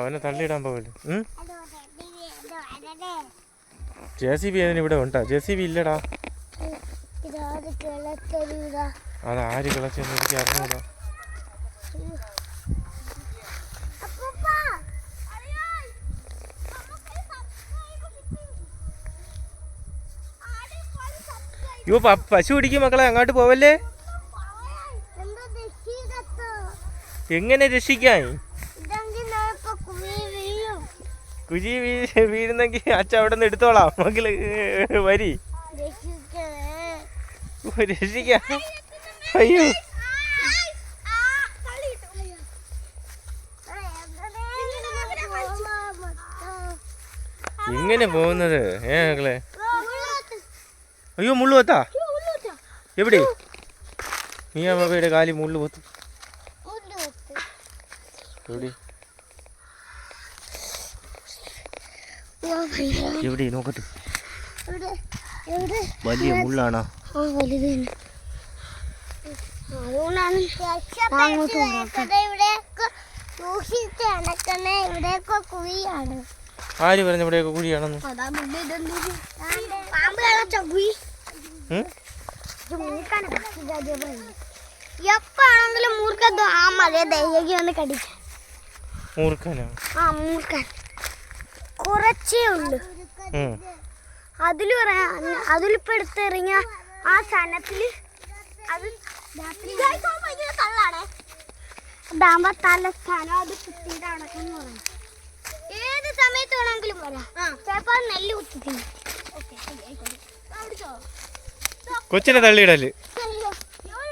അവനെ തള്ളിയിടാൻ പോകല്ലേ. JCB അതിന് ഇവിടെ ഉണ്ടാ? JCB ഇല്ലടാ. അതാര് കിളച്ചെന്ന് എനിക്ക് അറിഞ്ഞൂടാ. യോ പശു പിടിക്കും മക്കളെ, അങ്ങോട്ട് പോവല്ലേ. എങ്ങനെ രക്ഷിക്കാൻ? കുഴി വീഴുന്നെങ്കിൽ അച്ഛൻ അവിടെ നിന്ന് എടുത്തോളാം. മക്കള് വരി രക്ഷിക്കാം. അയ്യോ എങ്ങനെ പോകുന്നത് മക്കളെ? അയ്യോ മുള്ളു കൊത്താ. എവിടെ നീ അമ്മയുടെ കാലി മുള്ളു കൊത്തു? എവിടെ എവിടെ നോക്കട്ടെ. വലിയ മുള്ളാണോ? ആര് പറഞ്ഞ ഇവിടെയൊക്കെ കുഴിയാണെന്ന്? എപ്പാണെങ്കിലും മൂർഖൻ ആ മഴ ദൈവം ഒന്ന് കടിക്കാൻ. മൂർഖനോ? ആ മൂർഖൻ കുറച്ചേ ഉള്ളു. അതിലിപ്പോ എടുത്തെറിഞ്ഞ ആ സനത്തില് അത് തള്ളാണേ. അതാകുമ്പോ തല സ്ഥാനം അത് കുത്തിയിട്ട് അടക്കം പറഞ്ഞു. ഏത് സമയത്ത് വേണമെങ്കിലും വരാം. ചിലപ്പോ നെല്ല് കുത്തി. കൊച്ചിനെ തള്ളിയിടല്.